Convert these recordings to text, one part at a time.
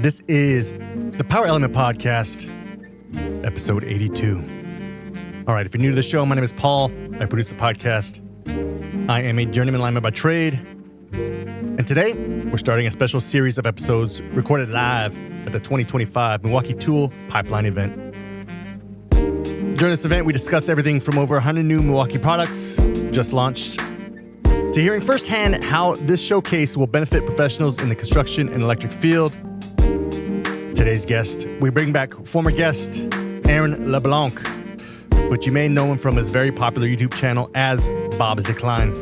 This is the Power Element Podcast, episode 82. All right, if you're new to the show, my name is Paul. I produce the podcast. I am a journeyman lineman by trade. And today, we're starting a special series of episodes recorded live at the 2025 Milwaukee Tool Pipeline event. During this event, we discuss everything from over 100 new Milwaukee products just launched to hearing firsthand how this showcase will benefit professionals in the construction and electric field. Today's guest, we bring back former guest Aaron Leblanc, but you may know him from his very popular YouTube channel as bobsdecline.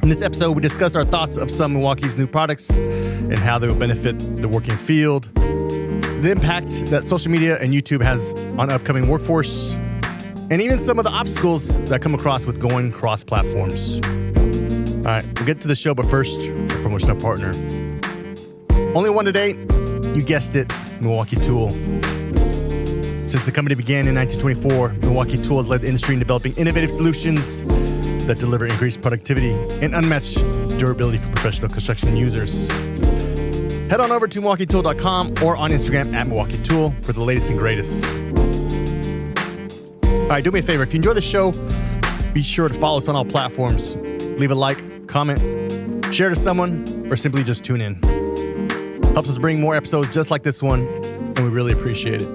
In this episode, we discuss our thoughts of some Milwaukee's new products and how they will benefit the working field, the impact that social media and YouTube has on upcoming workforce, and even some of the obstacles that come across with going cross-platforms. All right, we'll get to the show, but first, our promotional partner. Only one today, you guessed it, Milwaukee Tool. Since the company began in 1924, Milwaukee Tool has led the industry in developing innovative solutions that deliver increased productivity and unmatched durability for professional construction users. Head on over to MilwaukeeTool.com or on Instagram at Milwaukee Tool for the latest and greatest. All right, do me a favor. If you enjoy the show, be sure to follow us on all platforms. Leave a like, comment, share to someone, or simply just tune in. Helps us bring more episodes just like this one, and we really appreciate it.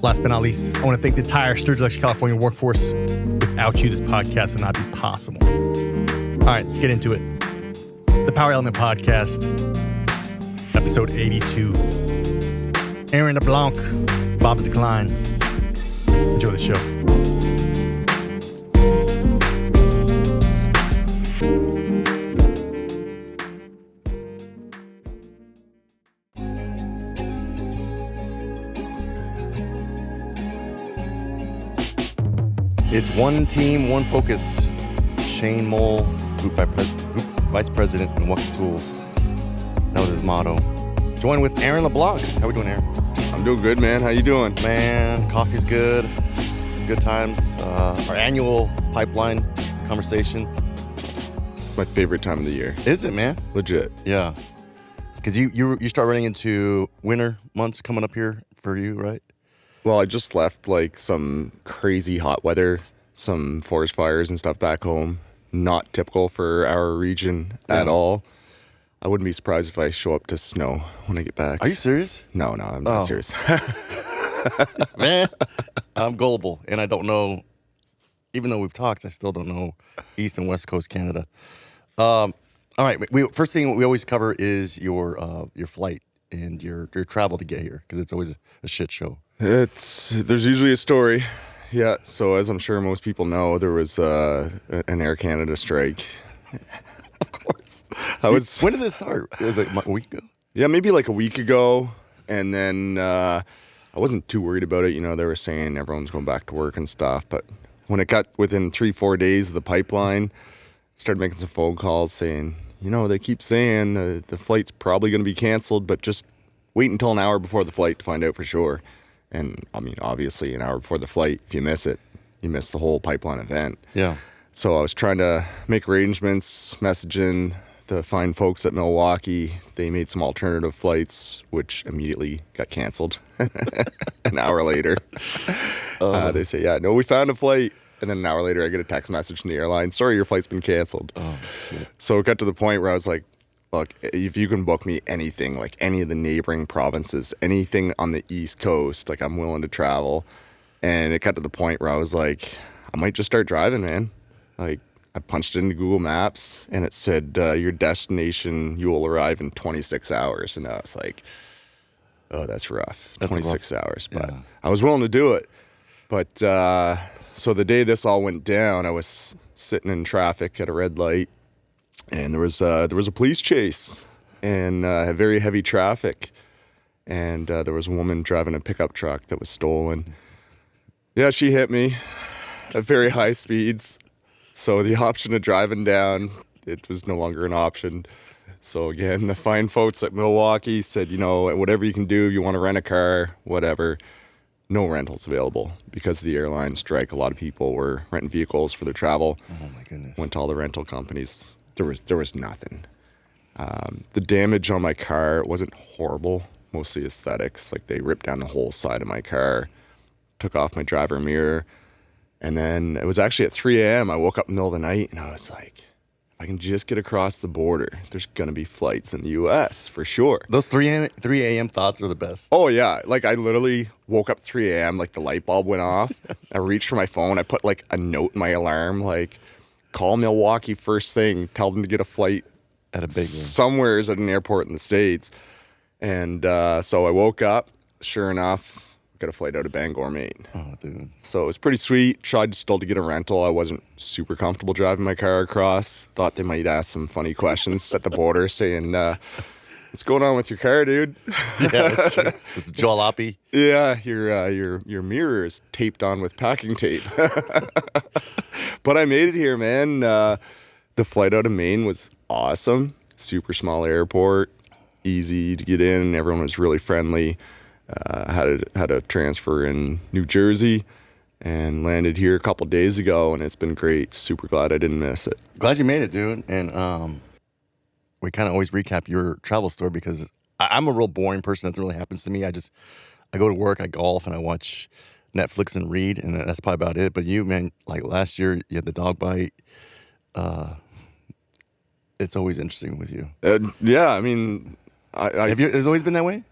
Last but not least, I want to thank the entire Sturgeon, California workforce. Without you, this podcast would not be possible. All right, let's get into it. The Power Element Podcast, episode 82. Aaron LeBlanc, bobsdecline. Enjoy the show. It's one team, one focus. Shane Mole, Group Vice President, Milwaukee Tool. That was his motto. Joined with Aaron LeBlanc. How we doing, Aaron? I'm doing good, man. How you doing? Man, coffee's good. Some good times. Our annual pipeline conversation. My favorite time of the year. Is it, man? Legit. Yeah. Because you start running into winter months coming up here for you, right? Well, I just left like some crazy hot weather, some forest fires and stuff back home. Not typical for our region at all. I wouldn't be surprised if I show up to snow when I get back. Are you serious? No, I'm not serious. Man, I'm gullible, and I don't know. Even though we've talked, I still don't know East and West Coast Canada. All right, first thing we always cover is your flight and your travel to get here, because it's always a shit show. There's usually a story. Yeah, so as I'm sure most people know, there was an Air Canada strike. Of course. When did this start? It was like a week ago? Yeah, maybe like a week ago. And then I wasn't too worried about it. You know, they were saying everyone's going back to work and stuff. But when it got within 3-4 days of the pipeline, started making some phone calls saying, you know, they keep saying the flight's probably going to be canceled, but just wait until an hour before the flight to find out for sure. And, I mean, obviously, an hour before the flight, if you miss it, you miss the whole pipeline event. Yeah. So I was trying to make arrangements, messaging the fine folks at Milwaukee. They made some alternative flights, which immediately got canceled an hour later. They say, yeah, no, we found a flight. And then an hour later, I get a text message from the airline. Sorry, your flight's been canceled. Oh, shit. So it got to the point where I was like, look, if you can book me anything, like any of the neighboring provinces, anything on the East Coast, like I'm willing to travel. And it got to the point where I was like, I might just start driving, man. Like I punched it into Google Maps and it said, your destination, you will arrive in 26 hours. And I was like, oh, that's rough. That's 26 rough. hours. But yeah. I was willing to do it. But so the day this all went down, I was sitting in traffic at a red light. And there was a police chase and very heavy traffic. And there was a woman driving a pickup truck that was stolen. Yeah, she hit me at very high speeds. So the option of driving down, it was no longer an option. So again, the fine folks at Milwaukee said, you know, whatever you can do, you want to rent a car, whatever. No rentals available because of the airline strike. A lot of people were renting vehicles for their travel. Oh my goodness. Went to all the rental companies. There was nothing. The damage on my car wasn't horrible, mostly aesthetics. Like they ripped down the whole side of my car, took off my driver mirror. And then it was actually at 3 a.m. I woke up in the middle of the night and I was like, if I can just get across the border, there's going to be flights in the U.S. for sure. Those 3 a.m. thoughts are the best. Oh, yeah. Like I literally woke up 3 a.m. like the light bulb went off. Yes. I reached for my phone. I put like a note in my alarm, like call Milwaukee first thing, tell them to get a flight at a big somewhere at an airport in the States. And so I woke up, sure enough, got a flight out of Bangor, Maine. Oh, dude. So it was pretty sweet. Tried still to get a rental. I wasn't super comfortable driving my car across. Thought they might ask some funny questions at the border saying, what's going on with your car, dude? Yeah, that's true. It's jalopy. Yeah, your mirror is taped on with packing tape. But I made it here, man. The flight out of Maine was awesome. Super small airport, easy to get in. Everyone was really friendly. Had a transfer in New Jersey and landed here a couple days ago, and it's been great. Super glad I didn't miss it. Glad you made it, dude. And we kind of always recap your travel story because I'm a real boring person. That really happens to me. I go to work, I golf, and I watch Netflix and read, and that's probably about it. But you, man, like last year, you had the dog bite. It's always interesting with you. Yeah, I mean, Has always been that way?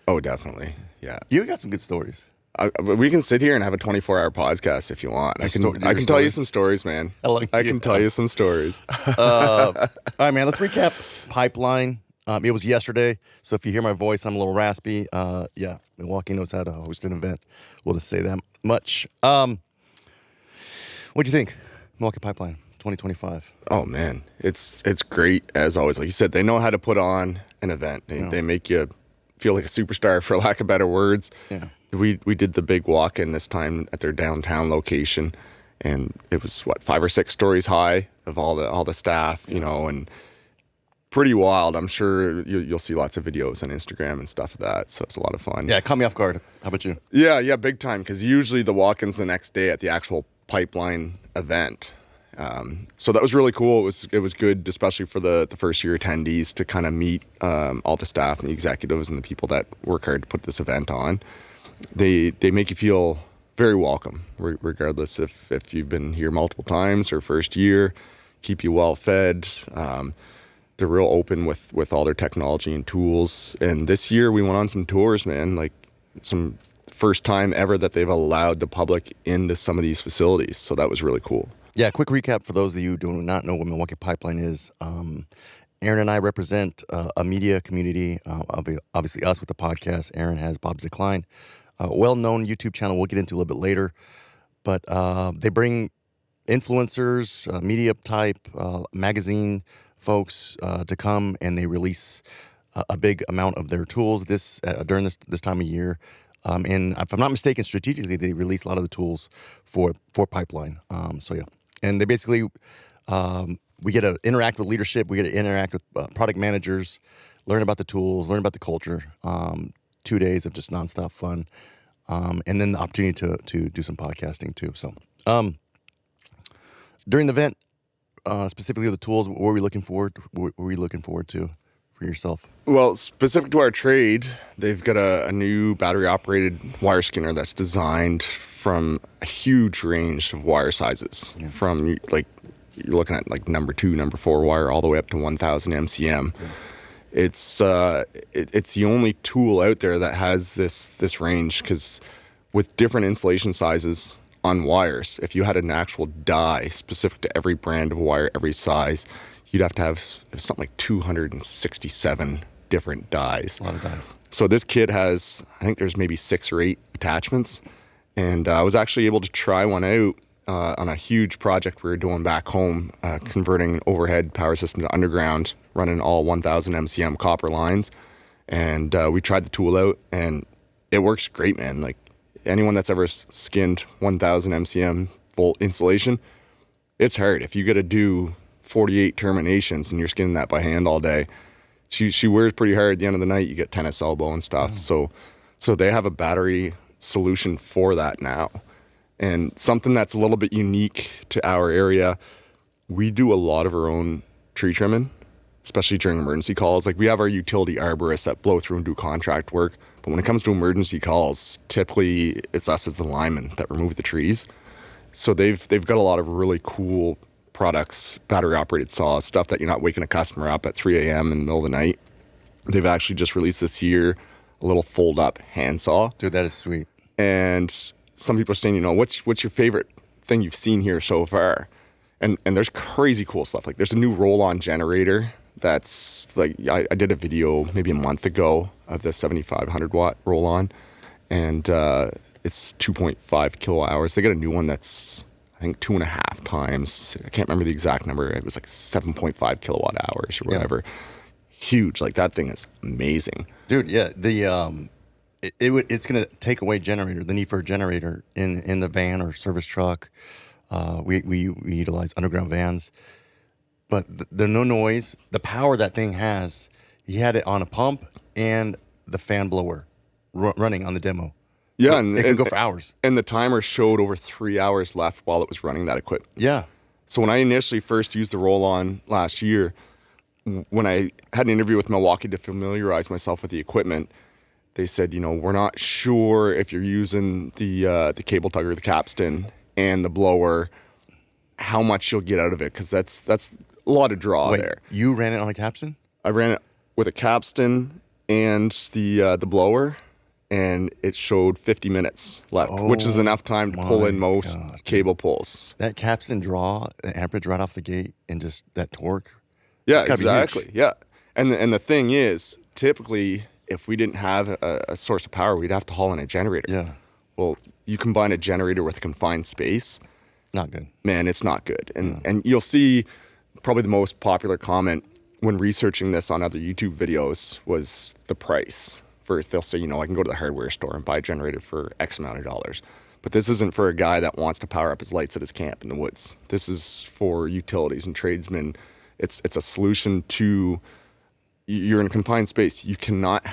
Oh, definitely. Yeah. You got some good stories. We can sit here and have a 24-hour podcast if you want. I can tell you some stories, man. I can tell you some stories. All right, man. Let's recap Pipeline. It was yesterday, so if you hear my voice, I'm a little raspy. Yeah, Milwaukee knows how to host an event. We'll just say that much. What'd you think, Milwaukee Pipeline 2025? Oh man, it's great as always. Like you said, they know how to put on an event. They make you feel like a superstar, for lack of better words. Yeah. We did the big walk-in this time at their downtown location, and it was 5 or 6 stories high of all the staff, you know, and pretty wild. I'm sure you'll see lots of videos on Instagram and stuff of that, so it's a lot of fun. Yeah, it caught me off guard. How about you? Yeah, big time, because usually the walk-in's the next day at the actual Pipeline event. So that was really cool. It was good, especially for the first year attendees, to kind of meet all the staff and the executives and the people that work hard to put this event on. They make you feel very welcome, regardless if you've been here multiple times or first year. Keep you well fed. They're real open with all their technology and tools. And this year we went on some tours, man. Like some first time ever that they've allowed the public into some of these facilities. So that was really cool. Yeah, quick recap for those of you who do not know what Milwaukee Pipeline is. Aaron and I represent a media community, obviously us with the podcast. Aaron has Bob's Decline, a well-known YouTube channel we'll get into a little bit later. But they bring influencers, media type, magazine folks to come, and they release a big amount of their tools during this time of year. And if I'm not mistaken, strategically, they release a lot of the tools for Pipeline. So, yeah. And they basically, we get to interact with leadership. We get to interact with product managers, learn about the tools, learn about the culture. 2 days of just nonstop fun. And then the opportunity to do some podcasting too. So during the event, specifically the tools, what were we looking forward to for yourself? Well, specific to our trade, they've got a new battery-operated wire skinner that's designed from a huge range of wire sizes. Yeah. From like you're looking at like number 2, number 4 wire all the way up to 1,000 MCM. Yeah. It's the only tool out there that has this range, because with different insulation sizes on wires, if you had an actual die specific to every brand of wire, every size, you'd have to have something like 267 different dies. A lot of dies. So this kit has, I think there's maybe 6 or 8 attachments, and I was actually able to try one out on a huge project we were doing back home, converting overhead power system to underground, running all 1,000 MCM copper lines. And we tried the tool out, and it works great, man. Like anyone that's ever skinned 1,000 MCM volt insulation, it's hard. If you got to do 48 terminations and you're skinning that by hand all day, she wears pretty hard. At the end of the night, you get tennis elbow and stuff. Mm. So they have a battery solution for that now. And something that's a little bit unique to our area, we do a lot of our own tree trimming especially during emergency calls. Like we have our utility arborists that blow through and do contract work. But when it comes to emergency calls, typically it's us as the linemen that remove the trees. So they've got a lot of really cool products, battery operated saws, stuff that you're not waking a customer up at 3 a.m. in the middle of the night. They've actually just released this year a little fold up hand saw. Dude, that is sweet. And some people are saying, what's your favorite thing you've seen here so far? And there's crazy cool stuff. Like there's a new roll-on generator that's like, I did a video maybe a month ago of the 7,500 watt roll-on, and it's 2.5 kilowatt hours. They got a new one that's, I think, 2.5 times. I can't remember the exact number. It was like 7.5 kilowatt hours or whatever. Yeah. Huge. Like that thing is amazing. Dude, yeah. It's going to take away the need for a generator in the van or service truck. We utilize underground vans. But there's no noise. The power that thing has, he had it on a pump and the fan blower running on the demo. Yeah, so it can go for hours. And the timer showed over 3 hours left while it was running that equipment. Yeah. So when I initially first used the roll-on last year, when I had an interview with Milwaukee to familiarize myself with the equipment, they said, we're not sure if you're using the cable tugger, the capstan, and the blower, how much you'll get out of it, because that's a lot of draw there. You ran it on a capstan? I ran it with a capstan and the blower, and it showed 50 minutes left, which is enough time to pull in most cable pulls. That capstan draw, the amperage right off the gate, and just that torque. Yeah, exactly. Yeah, and the thing is, typically, if we didn't have a source of power, we'd have to haul in a generator. Yeah. Well, you combine a generator with a confined space. Not good. Man, it's not good. And you'll see probably the most popular comment when researching this on other YouTube videos was the price. First, they'll say, I can go to the hardware store and buy a generator for X amount of dollars. But this isn't for a guy that wants to power up his lights at his camp in the woods. This is for utilities and tradesmen. It's a solution to, you're in a confined space. You cannot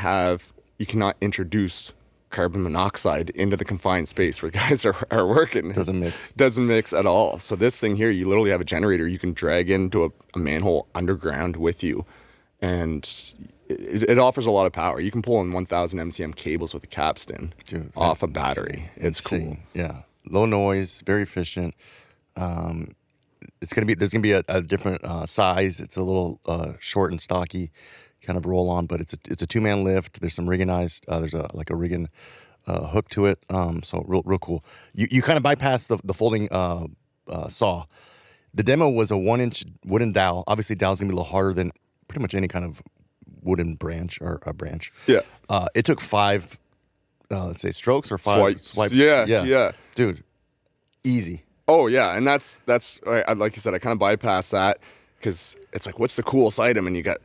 introduce carbon monoxide into the confined space where guys are working. Doesn't mix at all. So this thing here, you literally have a generator you can drag into a manhole underground with you, and it offers a lot of power. You can pull in 1,000 MCM cables with a capstan off a battery. It's cool. Yeah, low noise, very efficient. There's gonna be a different size. It's a little short and stocky kind of roll on, but it's a 2-man lift. There's some rigginized. There's a rigging hook to it. So real cool. You kind of bypass the folding saw. The demo was a 1-inch wooden dowel. Obviously, dowel's gonna be a little harder than pretty much any kind of wooden branch or a branch. Yeah. It took 5, let's say, strokes or 5 swipes. Yeah. Dude, easy. Oh yeah, and that's like you said, I kind of bypass that because it's like, what's the coolest item? And you got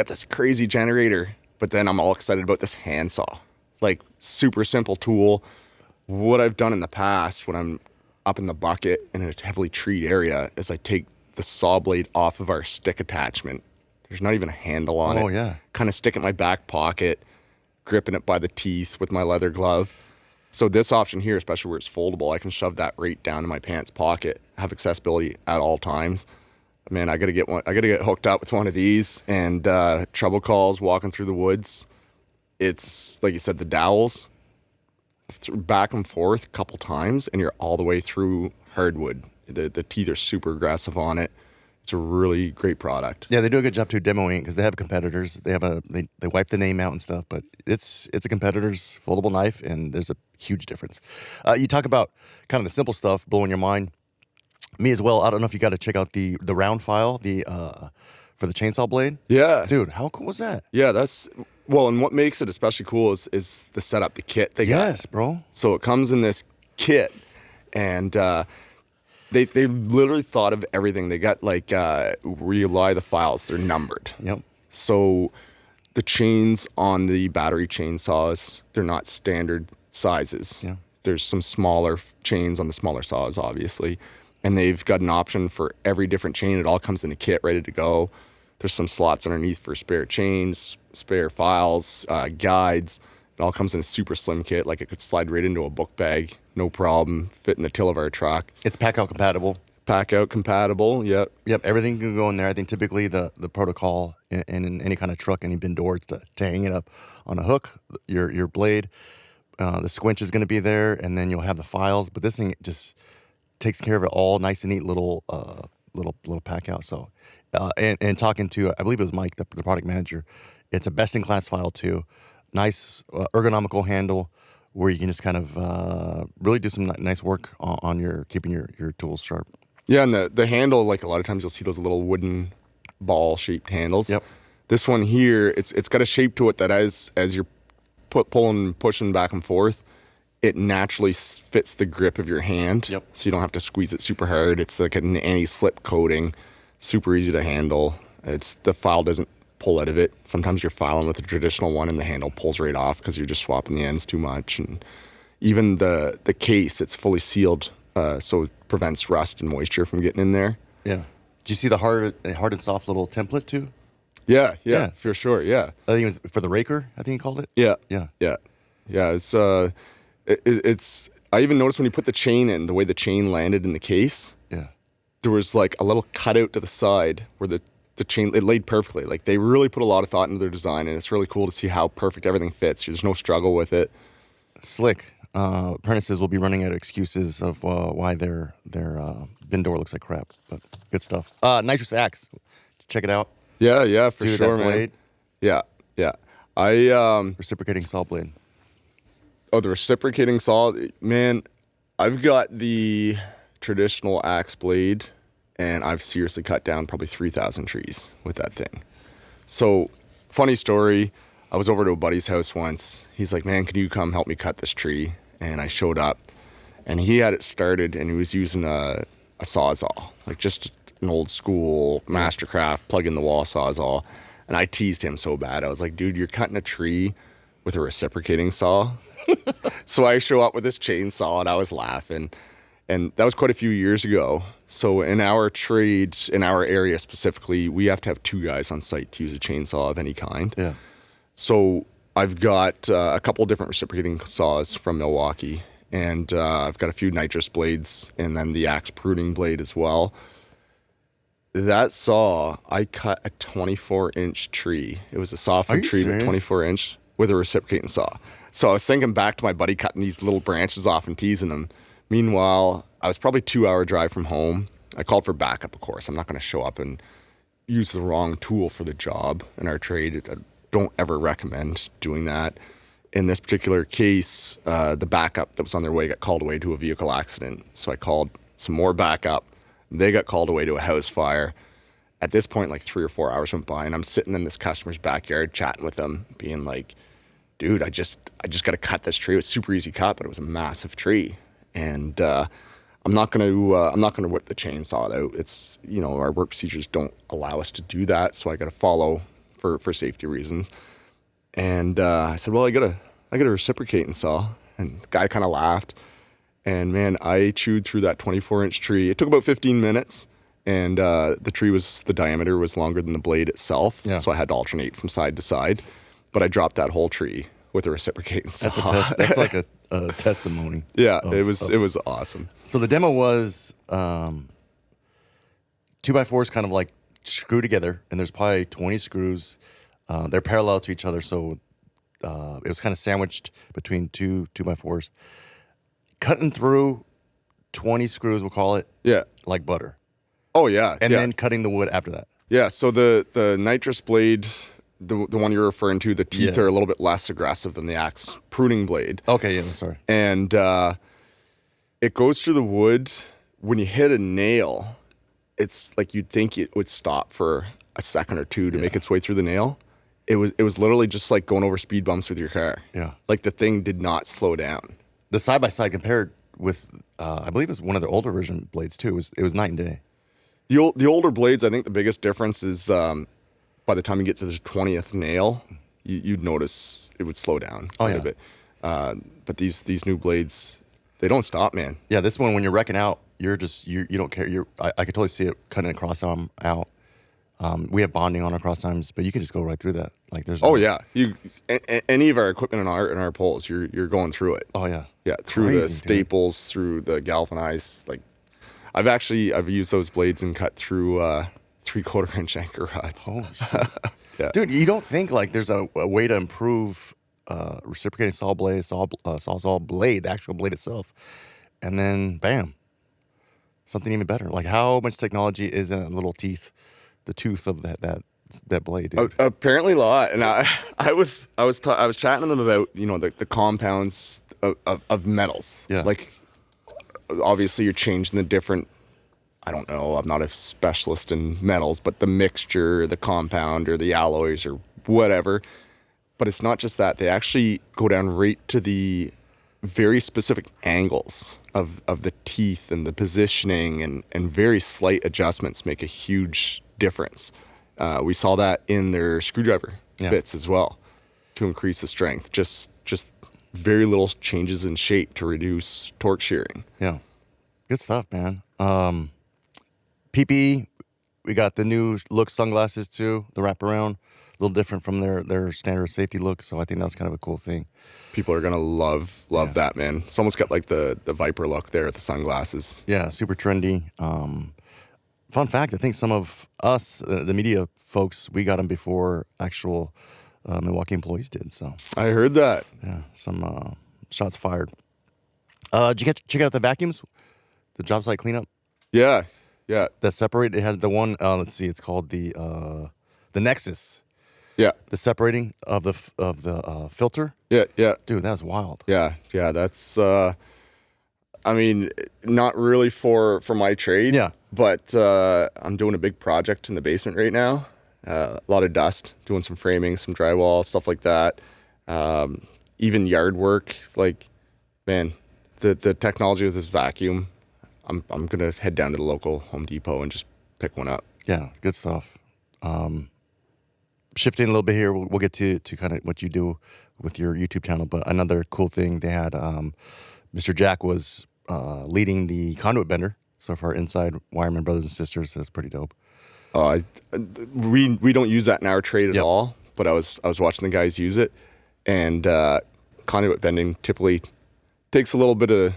this crazy generator, but then I'm all excited about this handsaw, like super simple tool. What I've done in the past when I'm up in the bucket in a heavily treed area is I take the saw blade off of our stick attachment. There's not even a handle on it. Oh yeah. Kind of stick it in my back pocket, gripping it by the teeth with my leather glove. So this option here, especially where it's foldable, I can shove that right down in my pants pocket, have accessibility at all times. Man, I gotta get hooked up with one of these, and trouble calls walking through the woods. It's like you said, the dowels back and forth a couple times, and you're all the way through hardwood. The teeth are super aggressive on it. It's a really great product. Yeah, they do a good job too demoing because they have competitors. They wipe the name out and stuff, but it's a competitor's foldable knife, and there's a huge difference. You talk about kind of the simple stuff blowing your mind. Me as well. I don't know if you got to check out the round file for the chainsaw blade. Yeah, dude, how cool was that? Yeah, and what makes it especially cool is the setup, the kit they got. Yes, bro. So it comes in this kit, and They literally thought of everything. They got where you lie the files, they're numbered. Yep. So the chains on the battery chainsaws, they're not standard sizes. Yeah. There's some smaller chains on the smaller saws, obviously. And they've got an option for every different chain. It all comes in a kit ready to go. There's some slots underneath for spare chains, spare files, guides. It all comes in a super slim kit. Like it could slide right into a book bag, no problem, fit in the till of our truck. It's pack out compatible. pack out compatible. Yep. Yep, everything can go in there. I think typically the protocol in any kind of truck, any bin door, is to hang it up on a hook, your blade. The squinch is going to be there, and then you'll have the files. But this thing just takes care of it all, nice and neat little pack out. So, and talking to, I believe it was Mike, the product manager, it's a best-in-class file too. Nice ergonomical handle where you can just kind of really do some nice work on your keeping your tools sharp. Yeah, and the handle, like a lot of times you'll see those little wooden ball-shaped handles. Yep. This one here, it's got a shape to it that as you're pulling, pushing back and forth, it naturally fits the grip of your hand. Yep. So you don't have to squeeze it super hard. It's like an anti-slip coating, super easy to handle. The file doesn't pull out of it. Sometimes you're filing with a traditional one and the handle pulls right off because you're just swapping the ends too much. And even the case, it's fully sealed, so it prevents rust and moisture from getting in there. Yeah. Did you see the hard and soft little template too? Yeah, for sure. Yeah. I think it was for the raker, I think he called it. Yeah. Yeah. It's I even noticed when you put the chain in, the way the chain landed in the case. Yeah. There was like a little cutout to the side where the chain, it laid perfectly. Like they really put a lot of thought into their design, and it's really cool to see how perfect everything fits. There's no struggle with it. Slick. Apprentices will be running out of excuses of why their bin door looks like crap, but good stuff. Nitrous Axe. Check it out. Yeah, for Dude, sure, that man. blade. Yeah. I Reciprocating saw blade. Oh, the reciprocating saw, man. I've got the traditional axe blade, and I've seriously cut down probably 3,000 trees with that thing. So, funny story. I was over to a buddy's house once. He's like, "Man, can you come help me cut this tree?" And I showed up, and he had it started, and he was using a Sawzall, like just an old school Mastercraft plug in the wall Sawzall. And I teased him so bad. I was like, "Dude, you're cutting a tree with a reciprocating saw." So I show up with this chainsaw, and I was laughing. And that was quite a few years ago. So in our trade, in our area specifically, we have to have 2 guys on site to use a chainsaw of any kind. Yeah. So I've got a couple different reciprocating saws from Milwaukee, and I've got a few nitrous blades, and then the axe pruning blade as well. That saw, I cut a 24-inch tree. It was a softwood tree, but 24-inch with a reciprocating saw. So I was thinking back to my buddy cutting these little branches off and teasing him. Meanwhile, I was probably 2-hour drive from home. I called for backup, of course. I'm not going to show up and use the wrong tool for the job in our trade. I don't ever recommend doing that. In this particular case, the backup that was on their way got called away to a vehicle accident. So I called some more backup. They got called away to a house fire. At this point, like 3 or 4 hours went by, and I'm sitting in this customer's backyard chatting with them, being like, "Dude, I just got to cut this tree. It was super easy cut, but it was a massive tree, and I'm not gonna whip the chainsaw out. It's, our work procedures don't allow us to do that, so I got to follow for safety reasons." And I said, "Well, I got a reciprocating saw," and the guy kind of laughed. And man, I chewed through that 24-inch tree. It took about 15 minutes, and the diameter was longer than the blade itself, so I had to alternate from side to side. But I dropped that whole tree with a reciprocating saw. That's like a testimony. Yeah, it was awesome. So the demo was 2x4s kind of like screwed together, and there's probably 20 screws. They're parallel to each other, so it was kind of sandwiched between 2x4s. Cutting through 20 screws, we'll call it, like butter. Oh, yeah. And then cutting the wood after that. Yeah, so the nitrous blade, the one you're referring to, the teeth are a little bit less aggressive than the axe pruning blade. Okay, yeah, sorry. And it goes through the wood. When you hit a nail, it's like you'd think it would stop for a second or two to make its way through the nail. It was literally just like going over speed bumps with your car. Yeah. Like the thing did not slow down. The side-by-side compared with, I believe it was one of the older version blades too. It was night and day. The older blades, I think the biggest difference is by the time you get to the 20th nail, you'd notice it would slow down a bit. But these new blades, they don't stop, man. Yeah, this one, when you're wrecking out, you don't care. I could totally see it cutting a cross arm out. We have bonding on our cross arms, but you can just go right through that. Like there's any of our equipment in our poles, you're going through it. Oh yeah. Yeah, through Crazy, the staples, through the galvanized. Like, I've used those blades and cut through 3/4 inch anchor rods. Oh shit. Yeah. Dude, you don't think like there's a way to improve reciprocating saw blade, sawzall blade, the actual blade itself, and then bam, something even better. Like how much technology is in that little teeth, the tooth of that blade, dude? Apparently a lot. And I was chatting to them about, you know, the compounds of metals. Yeah. Like obviously you're changing the different, I don't know, I'm not a specialist in metals, but the mixture, the compound or the alloys or whatever. But it's not just that. They actually go down right to the very specific angles of the teeth and the positioning, and very slight adjustments make a huge difference. We saw that in their screwdriver bits as well to increase the strength. Just very little changes in shape to reduce torque shearing. Yeah. Good stuff, man. PPE, we got the new look sunglasses too, the wraparound. A little different from their standard safety look, so I think that's kind of a cool thing. People are gonna love that, man. It's almost got like the Viper look there with the sunglasses. Yeah, super trendy. Fun fact, I think some of us, the media folks, we got them before actual Milwaukee employees did. So I heard that. yeah, some shots fired. Did you check out the vacuums? The job site cleanup? Yeah. That separate. It had the one. Let's see. It's called the Nexus. Yeah. The separating of the filter. Yeah. Dude, that was wild. Yeah. That's. I mean, not really for my trade. Yeah. But I'm doing a big project in the basement right now. A lot of dust. Doing some framing, some drywall, stuff like that. Even yard work. Like, man, the technology of this vacuum. I'm gonna head down to the local Home Depot and just pick one up. Yeah, good stuff. Shifting a little bit here, we'll get to kind of what you do with your YouTube channel. But another cool thing, they had Mr. Jack was leading the conduit bender. So for our inside wireman brothers and sisters, that's pretty dope. We don't use that in our trade at all. But I was watching the guys use it, and conduit bending typically takes a little bit of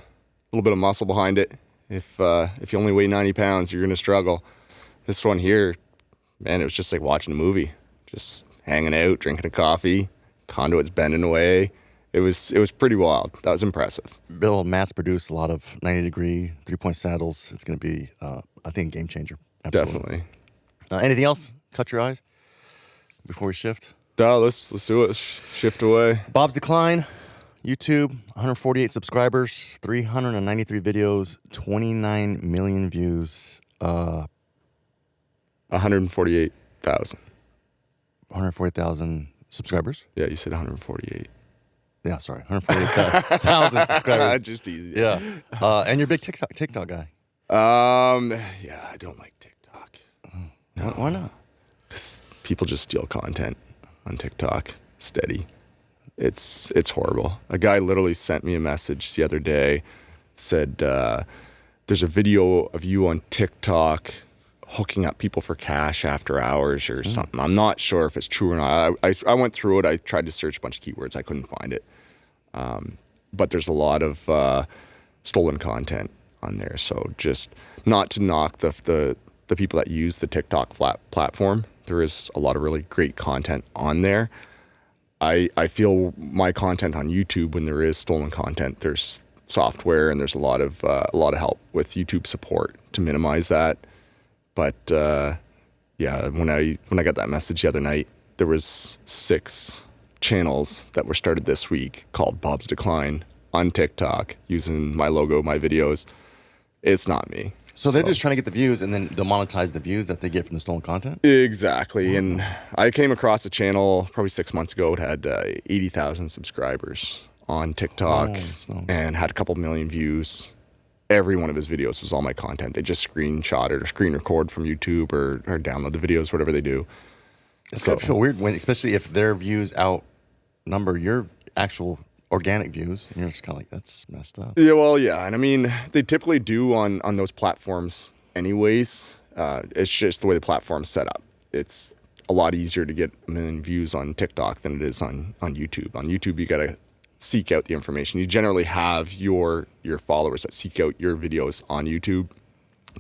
muscle behind it. If you only weigh 90 pounds, you're gonna struggle. This one here, man, it was just like watching a movie. Just hanging out, drinking a coffee, conduits bending away. It was pretty wild. That was impressive. Bill mass-produced a lot of 90-degree 3-point saddles. It's going to be, I think, a game changer. Absolutely. Definitely. Anything else? Cut your eyes before we shift? No, let's do it. Shift away. Bob's Decline, YouTube, 148 subscribers, 393 videos, 29 million views. 148,000. 140,000 subscribers? Yeah, you said 148. Yeah, sorry, 148,000 subscribers. Just easy. Yeah, and you're a big TikTok guy. Yeah, I don't like TikTok. No. Why not? Because people just steal content on TikTok steady. It's horrible. A guy literally sent me a message the other day, said, there's a video of you on TikTok hooking up people for cash after hours or something. I'm not sure if it's true or not. I went through it. I tried to search a bunch of keywords. I couldn't find it. But there's a lot of stolen content on there. So just not to knock the people that use the TikTok platform. There is a lot of really great content on there. I feel my content on YouTube, when there is stolen content, there's software and there's a lot of help with YouTube support to minimize that. But yeah, when I got that message the other night, there was 6 channels that were started this week called Bob's Decline on TikTok using my logo, my videos. It's not me. So they're just trying to get the views, and then they'll monetize the views that they get from the stolen content? Exactly. And I came across a channel probably 6 months ago. It had 80,000 subscribers on TikTok and had a couple million views. Every one of his videos was all my content. They just screenshot it or screen record from YouTube or download the videos, whatever they do. It's going to feel weird, especially if their views outnumber your actual organic views. And you're just kind of like, that's messed up. Yeah, well, yeah. And I mean, they typically do on those platforms anyways. It's just the way the platform's set up. It's a lot easier to get 1 million views on TikTok than it is on YouTube. On YouTube, you got to seek out the information. You generally have your followers that seek out your videos on YouTube.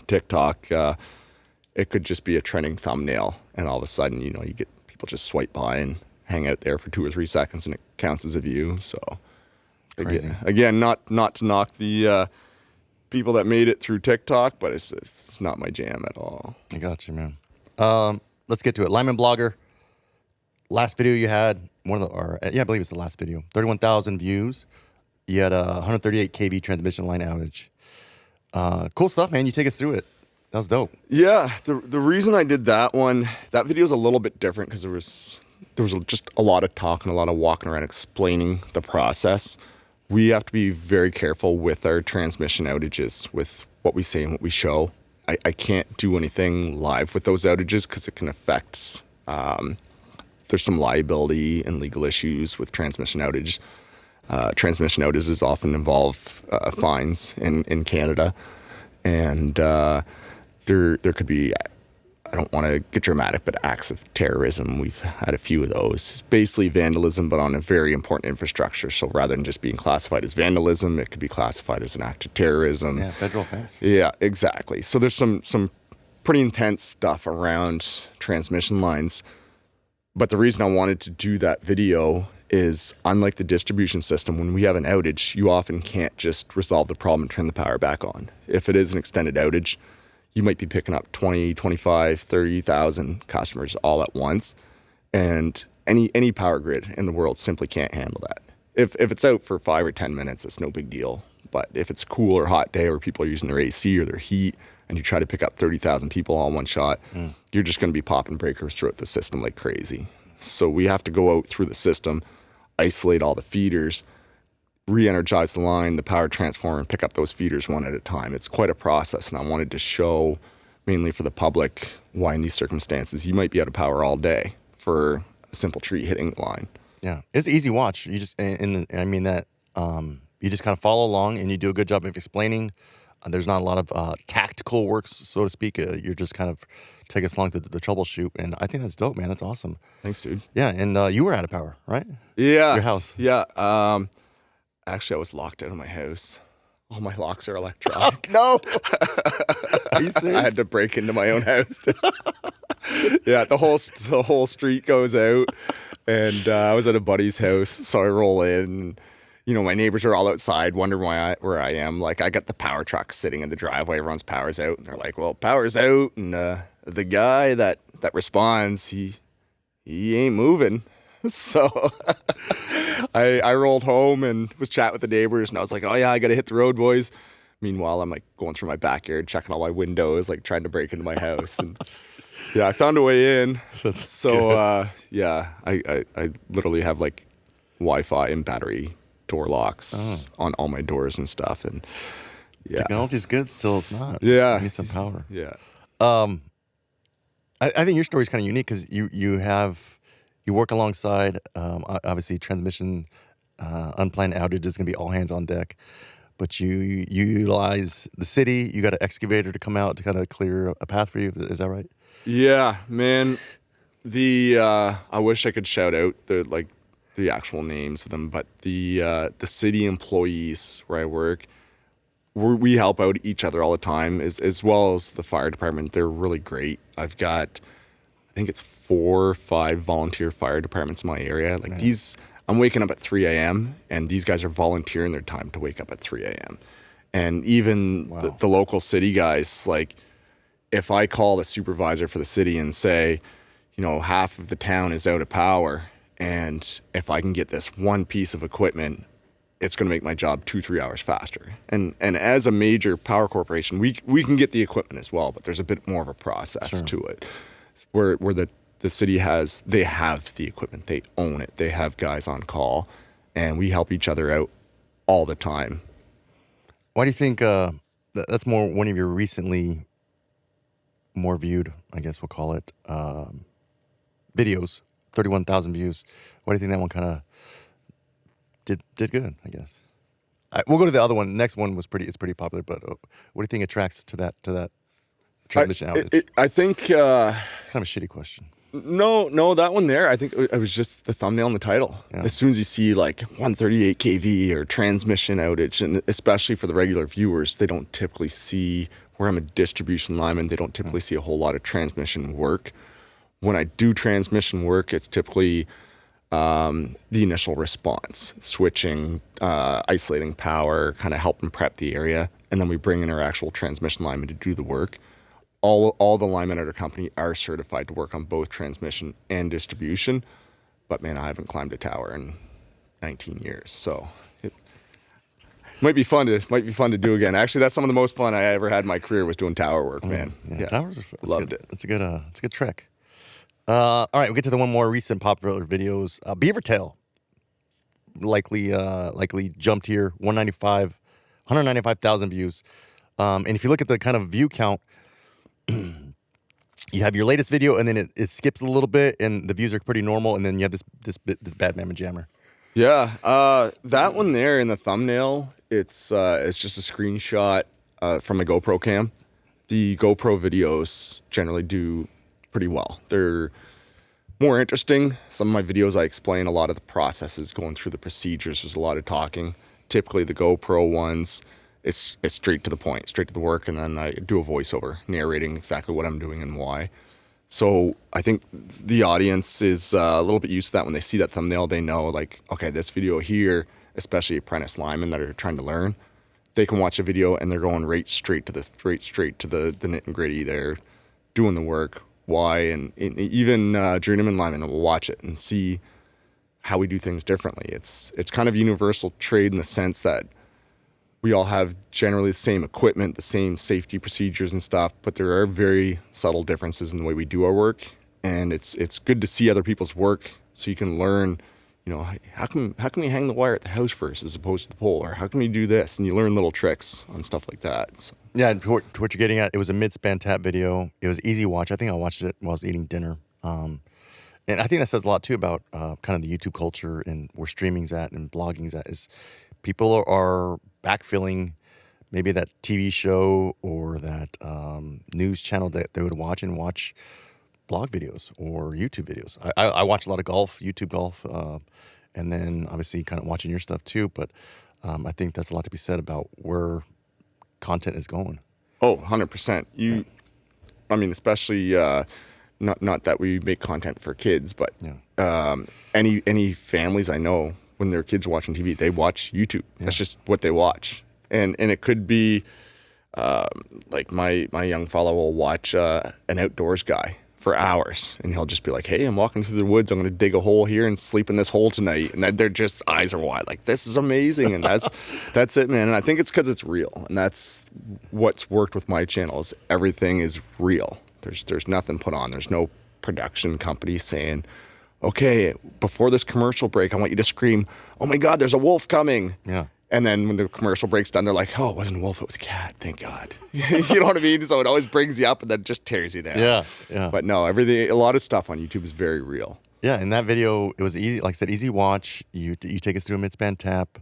TikTok, it could just be a trending thumbnail, and all of a sudden, you get people just swipe by and hang out there for 2 or 3 seconds, and it counts as a view. So, Crazy. again, not to knock the people that made it through TikTok, but it's not my jam at all. I got you, man. Let's get to it. Lineman blogger. Last video you had, I believe it's the last video. 31,000 views. You had a 138 kV transmission line outage. Cool stuff, man. You take us through it. That was dope. Yeah, the reason I did that video is a little bit different because there was just a lot of talk and a lot of walking around explaining the process. We have to be very careful with our transmission outages, with what we say and what we show. I can't do anything live with those outages because it can affect, there's some liability and legal issues with transmission outage. Transmission outages often involve fines in Canada. And there could be, I don't want to get dramatic, but acts of terrorism. We've had a few of those. It's basically vandalism, but on a very important infrastructure. So rather than just being classified as vandalism, it could be classified as an act of terrorism. Yeah, federal offense. Yeah, exactly. So there's some pretty intense stuff around transmission lines. But the reason I wanted to do that video is, unlike the distribution system, when we have an outage, you often can't just resolve the problem and turn the power back on. If it is an extended outage, you might be picking up 20, 25, 30,000 customers all at once. And any power grid in the world simply can't handle that. If it's out for 5 or 10 minutes, it's no big deal. But if it's a cool or hot day where people are using their AC or their heat, and you try to pick up 30,000 people all in one shot, you're just going to be popping breakers throughout the system like crazy. So we have to go out through the system, isolate all the feeders, re-energize the line, the power transformer, and pick up those feeders one at a time. It's quite a process, and I wanted to show, mainly for the public, why in these circumstances you might be out of power all day for a simple tree hitting the line. Yeah, it's an easy watch. You just, you just kind of follow along, and you do a good job of explaining. There's not a lot of tactical work, so to speak. You're just kind of taking us along to the troubleshoot, and I think that's dope, man. That's awesome. Thanks, dude. Yeah, and you were out of power, right? Yeah. Your house. Yeah. Actually, I was locked out of my house. All my locks are electronic. No. Are you serious? I had to break into my own house. Yeah, the whole street goes out, and I was at a buddy's house, so I roll in. And, my neighbors are all outside, wondering where I am. Like, I got the power truck sitting in the driveway. Everyone's power's out, and they're like, "Well, power's out." And the guy that responds, he ain't moving. So I rolled home and was chatting with the neighbors, and I was like, "Oh yeah, I got to hit the road, boys." Meanwhile, I'm like going through my backyard, checking all my windows, like trying to break into my house. And yeah, I found a way in. Yeah, I literally have like Wi-Fi and battery door locks on all my doors and stuff. And yeah, technology's good till it's not. Yeah, you need some power. Yeah. I think your story is kind of unique because you work alongside, obviously transmission, unplanned outages, going to be all hands on deck, but you utilize the city. You got an excavator to come out to kind of clear a path for you. Is that right? Yeah, man. I wish I could shout out the actual names of them, but the city employees where I work, we help out each other all the time, as well as the fire department. They're really great. I've got, I think it's 4 or 5 volunteer fire departments in my area. Like I'm waking up at 3 a.m. and these guys are volunteering their time to wake up at 3 a.m. And even the local city guys, like if I call the supervisor for the city and say, half of the town is out of power, and if I can get this one piece of equipment, it's going to make my job 2-3 hours faster. And as a major power corporation, we can get the equipment as well, but there's a bit more of a process to it. Where the city have the equipment, they own it, they have guys on call, and we help each other out all the time. Why do you think that's one of your recently more viewed, I guess we'll call it, videos? 31,000 views. Why do you think that one kind of did good, I guess? We'll go to the other one. The next one it's pretty popular, but what do you think attracts to that transmission outage? I think it's kind of a shitty question. No, that one there, I think it was just the thumbnail and the title. Yeah. As soon as you see like 138 kV or transmission outage, and especially for the regular viewers, they don't typically see where I'm a distribution lineman, they don't typically see a whole lot of transmission work. When I do transmission work, it's typically the initial response, switching, isolating power, kind of helping prep the area. And then we bring in our actual transmission lineman to do the work. All the linemen at our company are certified to work on both transmission and distribution. But man, I haven't climbed a tower in 19 years. So it might be fun to do again. Actually, that's some of the most fun I ever had in my career was doing tower work, man. Yeah. Towers are fun. Loved it. It's a good trick. All right, we'll get to the one more recent popular videos. Beaver tail likely jumped here, 195,000 views. And if you look at the kind of view count, you have your latest video, and then it skips a little bit, and the views are pretty normal, and then you have this bad mamma jammer. Yeah, that one there in the thumbnail, it's just a screenshot from a GoPro cam. The GoPro videos generally do pretty well. They're more interesting. Some of my videos, I explain a lot of the processes going through the procedures. There's a lot of talking. Typically, the GoPro ones, it's straight to the point, straight to the work, and then I do a voiceover narrating exactly what I'm doing and why. So I think the audience is a little bit used to that. When they see that thumbnail, they know, like, okay, this video here, especially apprentice linemen that are trying to learn, they can watch a video and they're going straight to the nit and gritty. They're doing the work, why, and even Journeyman linemen will watch it and see how we do things differently. It's kind of universal trade in the sense that we all have generally the same equipment, the same safety procedures and stuff, but there are very subtle differences in the way we do our work. And it's good to see other people's work so you can learn, you know, how can we hang the wire at the house first as opposed to the pole? Or how can we do this? And you learn little tricks on stuff like that. So. Yeah, to what you're getting at, it was a mid-span tap video. It was easy watch. I think I watched it while I was eating dinner. And I think that says a lot, too, about kind of the YouTube culture and where streaming's at and blogging's at, is people are backfilling maybe that TV show or that news channel that they would watch and watch blog videos or YouTube videos. I watch a lot of golf, YouTube golf, and then obviously kind of watching your stuff, too. But I think that's a lot to be said about where content is going. Oh, 100%. I mean, especially not that we make content for kids, but any families I know, when their kids are watching TV, they watch YouTube. Yeah. That's just what they watch. And it could be like my young fellow will watch an outdoors guy for hours, and he'll just be like, hey, I'm walking through the woods, I'm going to dig a hole here and sleep in this hole tonight. And they're just eyes are wide, like, this is amazing. And that's it, man. And I think it's because it's real. And that's what's worked with my channel, is everything is real. There's nothing put on. There's no production company saying, okay, before this commercial break, I want you to scream, oh my God, there's a wolf coming. Yeah. And then when the commercial breaks done, they're like, oh, it wasn't a wolf, it was a cat, thank God. You know what I mean? So it always brings you up and then just tears you down. Yeah. But no, a lot of stuff on YouTube is very real. Yeah, in that video, it was easy, like I said, easy watch. You take us through a mid-span tap,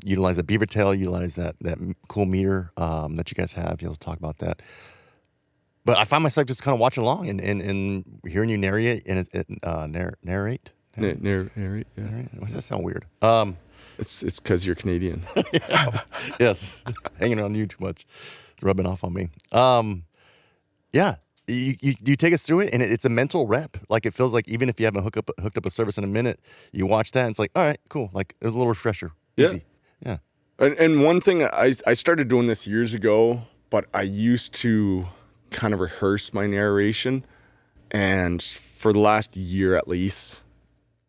utilize the beaver tail, utilize that cool meter that you guys have. You'll talk about that. But I find myself just kind of watching along and hearing you narrate and narrate. Narrate. Yeah. Why does that sound weird? It's because you're Canadian. Yeah. Yes, hanging around you too much, rubbing off on me. Yeah, you take us through it, and it's a mental rep. Like, it feels like even if you haven't hooked up a service in a minute, you watch that, and it's like, all right, cool. Like, it was a little refresher. Easy. Yeah. And one thing, I started doing this years ago, but I used to kind of rehearse my narration, and for the last year at least,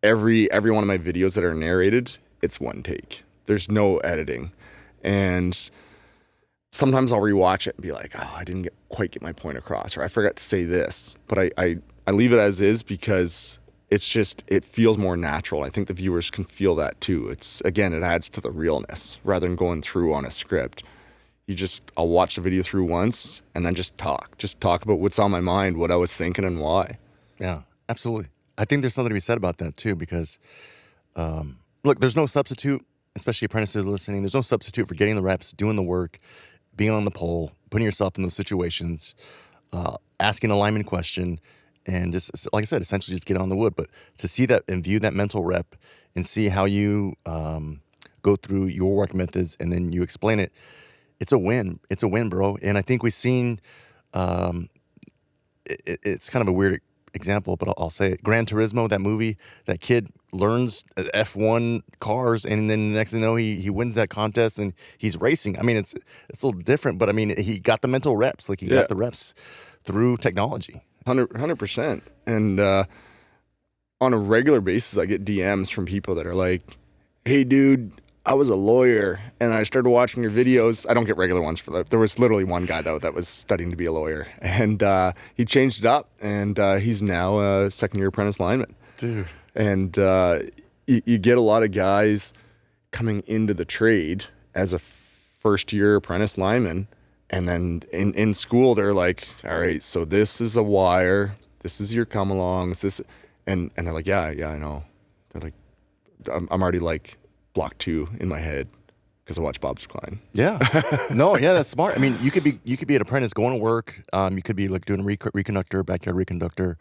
every one of my videos that are narrated, it's one take. There's no editing. And sometimes I'll rewatch it and be like, oh, I didn't quite get my point across, or I forgot to say this. But I leave it as is because it feels more natural. I think the viewers can feel that too. It adds to the realness rather than going through on a script. I'll watch the video through once and then just talk about what's on my mind, what I was thinking and why. Yeah, absolutely. I think there's something to be said about that too, because look, there's no substitute, especially apprentices listening. There's no substitute for getting the reps, doing the work, being on the pole, putting yourself in those situations, asking a lineman question, and just, like I said, essentially just get on the wood. But to see that and view that mental rep and see how you go through your work methods and then you explain it, it's a win. It's a win, bro. And I think we've seen, it's kind of a weird example, but I'll say it. Gran Turismo, that movie, that kid learns F1 cars, and then the next thing you know, he wins that contest and he's racing. I mean, it's a little different, but I mean, he got the mental reps. Like, he got the reps through technology. 100%. And on a regular basis, I get DMs from people that are like, hey, dude, I was a lawyer and I started watching your videos. I don't get regular ones for that. There was literally one guy, though, that was studying to be a lawyer. And he changed it up, and he's now a second-year apprentice lineman. Dude. And you get a lot of guys coming into the trade as a first-year apprentice lineman. And then in school, they're like, all right, so this is a wire. This is your come-alongs. And they're like, yeah, I know. They're like, I'm already like block 2 in my head because I watch Bob's Decline. Yeah. No, yeah, that's smart. I mean, you could be an apprentice going to work. You could be like doing reconductor, backyard reconductor,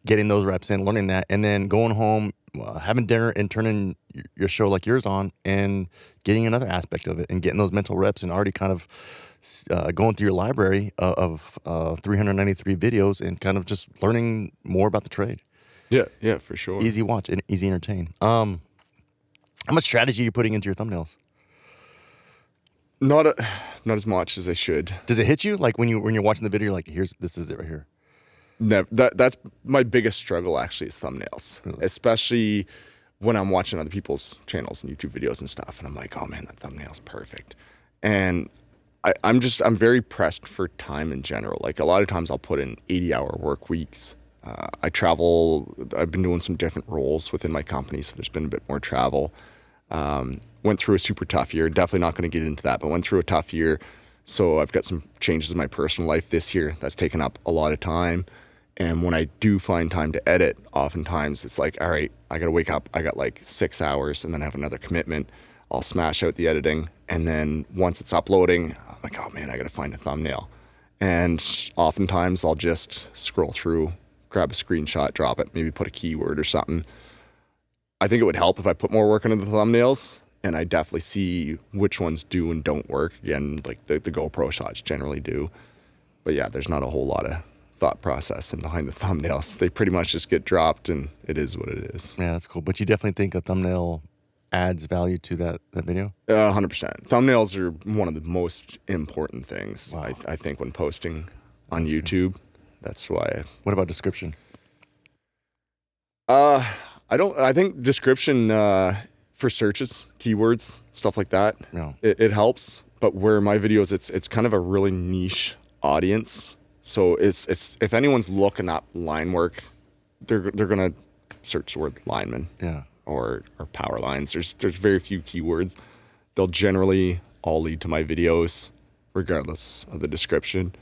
getting those reps in, learning that, and then going home, having dinner and turning your show like yours on and getting another aspect of it and getting those mental reps and already kind of going through your library of 393 videos and kind of just learning more about the trade. Yeah, for sure. Easy watch and easy entertain. How much strategy are you putting into your thumbnails? Not as much as I should. Does it hit you like when you're watching the video? You're like, this is it right here. No, that's my biggest struggle actually is thumbnails, Really? Especially when I'm watching other people's channels and YouTube videos and stuff, and I'm like, oh man, that thumbnail's perfect. And I'm very pressed for time in general. Like, a lot of times I'll put in 80-hour work weeks. I travel. I've been doing some different roles within my company, so there's been a bit more travel. Went through a super tough year. Definitely not going to get into that, but went through a tough year. So I've got some changes in my personal life this year that's taken up a lot of time. And when I do find time to edit, oftentimes it's like, all right, I got to wake up. I got like 6 hours and then I have another commitment. I'll smash out the editing. And then once it's uploading, I'm like, oh man, I got to find a thumbnail. And oftentimes I'll just scroll through, grab a screenshot, drop it, maybe put a keyword or something. I think it would help if I put more work into the thumbnails, and I definitely see which ones do and don't work. Again, like the GoPro shots generally do. But yeah, there's not a whole lot of thought process in behind the thumbnails. They pretty much just get dropped, and it is what it is. Yeah, that's cool. But you definitely think a thumbnail adds value to that video? 100%. Thumbnails are one of the most important things, Wow. I think, when posting on YouTube. That's why. What about description? I think description for searches, keywords, stuff like that. No. It helps. But where my videos, it's kind of a really niche audience. So it's if anyone's looking up line work, they're gonna search the word lineman. Yeah. Or power lines. There's very few keywords. They'll generally all lead to my videos, regardless of the description.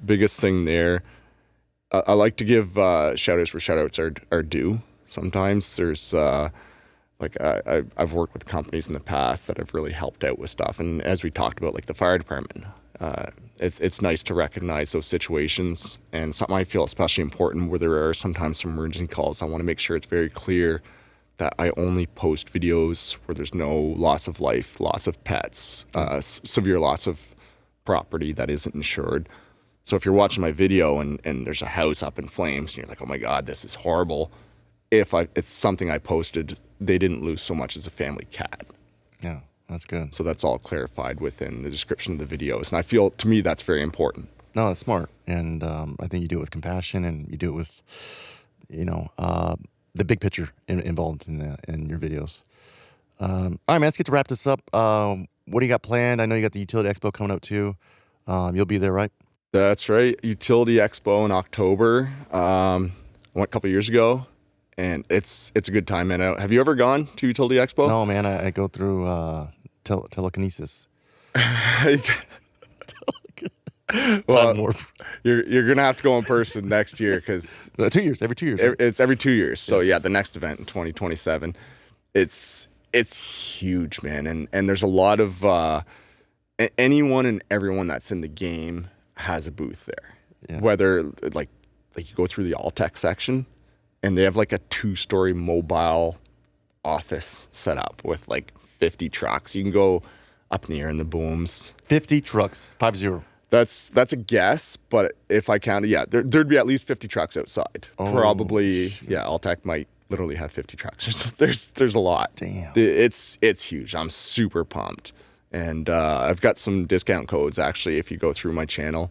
Biggest thing there, I like to give shout-outs where shout-outs are due. Sometimes there's, I've worked with companies in the past that have really helped out with stuff. And as we talked about, like the fire department, it's nice to recognize those situations. And something I feel especially important where there are sometimes some emergency calls, I want to make sure it's very clear that I only post videos where there's no loss of life, loss of pets, severe loss of property that isn't insured. So if you're watching my video and there's a house up in flames and you're like, oh my God, this is horrible. It's something I posted, they didn't lose so much as a family cat. Yeah, that's good. So that's all clarified within the description of the videos. And I feel, to me, that's very important. No, that's smart. And I think you do it with compassion and you do it with, the big picture involved in your videos. All right, man, let's get to wrap this up. What do you got planned? I know you got the Utility Expo coming up too. You'll be there, right? That's right. Utility Expo in October. I went a couple years ago, and it's a good time, man. Have you ever gone to Utility Expo? No, man. I go through telekinesis. Well, you're gonna have to go in person next year because 2 years, every 2 years. It's every 2 years. So yeah, the next event in 2027, it's huge, man. And there's a lot of anyone and everyone that's in the game has a booth there. Yeah. Whether like you go through the All-Tech section, and they have like a 2-story mobile office set up with like 50 trucks. You can go up in the air in the booms. 50 trucks, 50. That's a guess, but if I counted, yeah, there'd be at least 50 trucks outside. Probably, shoot. Yeah, Alltech might literally have 50 trucks. There's a lot. Damn. It's huge. I'm super pumped. And I've got some discount codes, actually, if you go through my channel.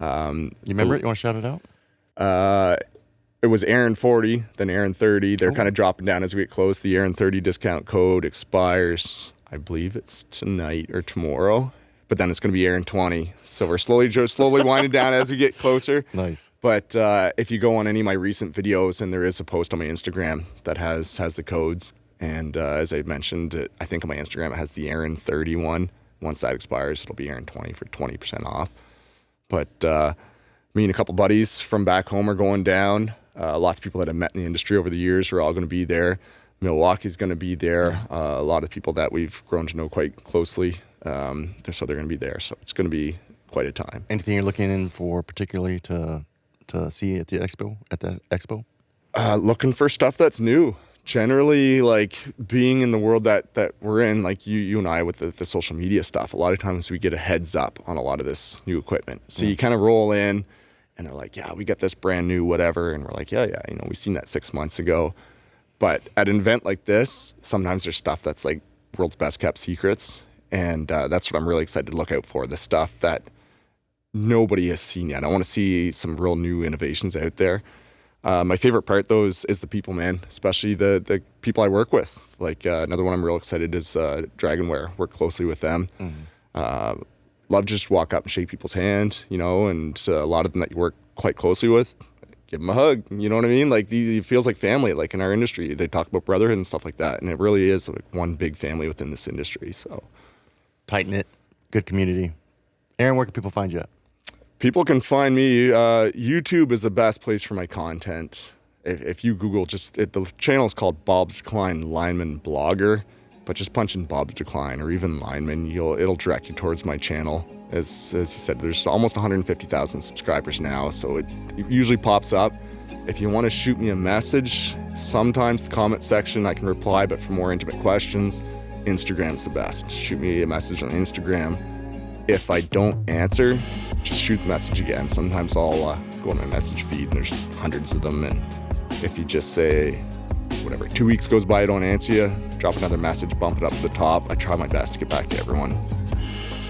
You remember it? You want to shout it out? It was Aaron 40, then Aaron 30. They're kind of dropping down as we get close. The Aaron 30 discount code expires, I believe it's tonight or tomorrow. But then it's going to be Aaron 20. So we're slowly winding down as we get closer. Nice. But if you go on any of my recent videos, and there is a post on my Instagram that has the codes. And as I mentioned, I think on my Instagram it has the Aaron 31. Once that expires, it'll be Aaron 20 for 20% off. But me and a couple buddies from back home are going down. Lots of people that I've met in the industry over the years are all going to be there. Milwaukee's going to be there. A lot of people that we've grown to know quite closely. So they're going to be there. So it's going to be quite a time. Anything you're looking in for particularly to see at the expo? Looking for stuff that's new. Generally, like being in the world that we're in, like you and I with the social media stuff, a lot of times we get a heads up on a lot of this new equipment. So you kind of roll in and they're like, yeah, we got this brand new whatever. And we're like, yeah, we've seen that 6 months ago. But at an event like this, sometimes there's stuff that's like world's best kept secrets. And that's what I'm really excited to look out for, the stuff that nobody has seen yet. I want to see some real new innovations out there. My favorite part, though, is the people, man, especially the people I work with. Like another one I'm real excited is Dragonware. Work closely with them. Mm-hmm. Love to just walk up and shake people's hand, and a lot of them that you work quite closely with, give them a hug. You know what I mean? Like it feels like family. Like in our industry, they talk about brotherhood and stuff like that, and it really is like one big family within this industry. So tight knit, good community. Aaron, where can people find you at? People can find me. YouTube is the best place for my content. If you Google, the channel is called Bob's Decline Lineman Blogger, but just punch in Bob's Decline or even Lineman, it'll direct you towards my channel. As you said, there's almost 150,000 subscribers now, so it usually pops up. If you want to shoot me a message, sometimes the comment section I can reply, but for more intimate questions, Instagram's the best. Shoot me a message on Instagram. If I don't answer, just shoot the message again. Sometimes I'll go on my message feed and there's hundreds of them. And if you just say, whatever, 2 weeks goes by, I don't answer you, drop another message, bump it up to the top. I try my best to get back to everyone.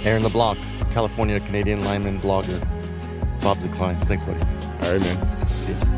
Aaron Leblanc, California Canadian lineman blogger. Bob's Decline. Thanks, buddy. All right, man. See ya.